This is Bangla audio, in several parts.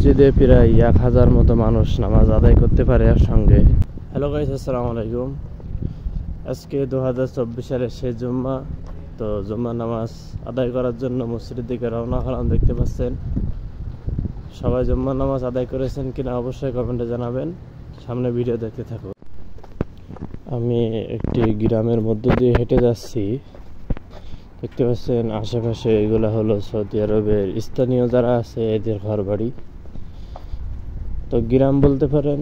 মসজিদে প্রায় 1000 মতো মানুষ নামাজ আদায় করতে পারে একসঙ্গে। হ্যালো গাইস, আসসালামু আলাইকুম। আজকে 2024 সালের শেষ জুম্মা। তো জুম্মার নামাজ আদায় করার জন্য মসজিদের দিকে রওনা হলাম। দেখতে পাচ্ছেন সবাই জুম্মার নামাজ আদায় করেছেন কিনা অবশ্যই কমেন্টে জানাবেন। সামনে ভিডিও দেখতে থাকুন। আমি একটি গ্রামের মধ্য দিয়ে হেঁটে যাচ্ছি। দেখতে পাচ্ছেন আশেপাশে এগুলা হলো সৌদি আরবের স্থানীয় যারা আছে এদের ঘর বাড়ি। তো গ্রাম বলতে পারেন।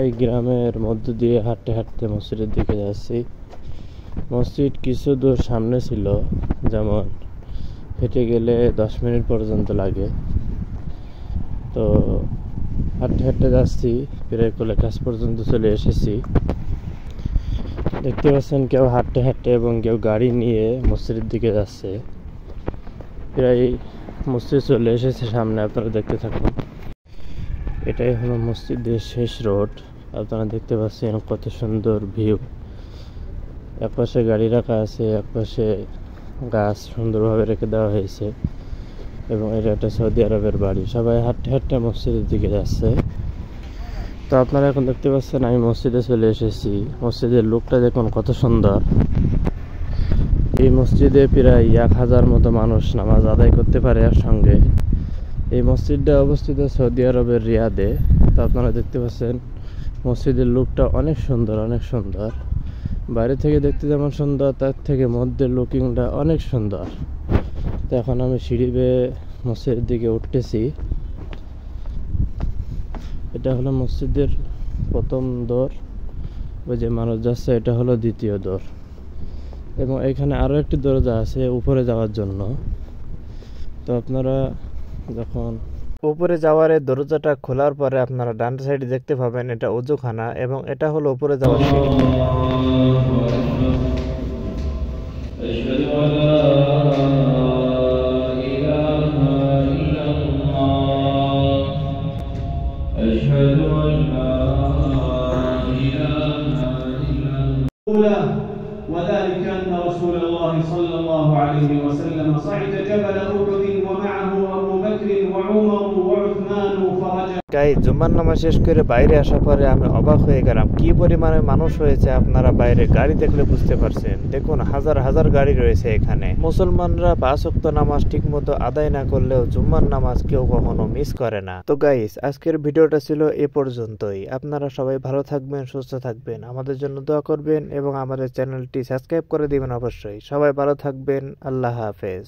এই গ্রামের মধ্য দিয়ে হাঁটতে হাঁটতে মসজিদের দিকে যাচ্ছি। মসজিদ কিছু দূর সামনে ছিল, যেমন হেঁটে গেলে 10 মিনিট পর্যন্ত লাগে। তো হাঁটতে হাঁটতে যাচ্ছি, প্রায় কোলে কাছ পর্যন্ত চলে এসেছি। দেখতে পাচ্ছেন কেউ হাঁটতে হাঁটতে এবং কেউ গাড়ি নিয়ে মসজিদের দিকে যাচ্ছে। প্রায় মসজিদ চলে এসেছে সামনে, আপনারা দেখতে থাকুন। এটাই হলো মসজিদের শেষ রোড। আপনারা দেখতে পাচ্ছেন কত সুন্দর ভিউ। একপাশে গাড়ি রাখা আছে, একপাশে গাছ সুন্দরভাবে রেখে দেওয়া হয়েছে। এবং এটা একটা সৌদি আরবের বাড়ি। সবাই হাঁটতে হাঁটতে মসজিদের দিকে যাচ্ছে। তো আপনারা এখন দেখতে পাচ্ছেন আমি মসজিদে চলে এসেছি। মসজিদের লুকটা দেখুন কত সুন্দর। এই মসজিদে প্রায় 1000 মতো মানুষ নামাজ আদায় করতে পারে একসঙ্গে। এই মসজিদটা অবস্থিত সৌদি আরবের রিয়াদে। তো আপনারা দেখতে পাচ্ছেন মসজিদের লুকটা অনেক সুন্দর, অনেক সুন্দর। বাইরে থেকে দেখতে যেমন সুন্দর, তার থেকে মধ্যে লুকিংটা অনেক সুন্দর। তো এখন আমি সিঁড়ি বেয়ে মসজিদের দিকে উঠতেছি। এটা হলো মসজিদের প্রথম দোর। ওই যে মানুষ যাচ্ছে, এটা হলো দ্বিতীয় দোর। এবং এখানে আরও একটি দরজা আছে উপরে যাওয়ার জন্য। তো আপনারা যখন উপরে যাওয়ার এই দরজাটা খোলার পরে আপনারা ডান সাইডে দেখতে পাবেন এটা ওযুখানা, এবং এটা হলো উপরে যাওয়ার সিঁড়ি। وذلك أن رسول الله صلى الله عليه وسلم صعد جبل أحد ومعه أبو بكر وعمر وعثمان فرجع। গাইস, জুম্মার নামাজ শেষ করে বাইরে আসার পরে আমি অবাক হয়ে গেলাম কি পরিমাণে মানুষ হয়েছে। আপনারা বাইরে গাড়ি দেখলে বুঝতে পারছেন। দেখুন হাজার হাজার গাড়ি রয়েছে এখানে। মুসলমানরা 5 ওয়াক্ত নামাজ ঠিকমতো আদায় না করলেও জুম্মার নামাজ কেউ কখনো মিস করে না। তো গাইস, আজকের ভিডিওটা ছিল এ পর্যন্তই। আপনারা সবাই ভালো থাকবেন, সুস্থ থাকবেন, আমাদের জন্য দোয়া করবেন এবং আমাদের চ্যানেলটি সাবস্ক্রাইব করে দিবেন অবশ্যই। সবাই ভালো থাকবেন। আল্লাহ হাফেজ।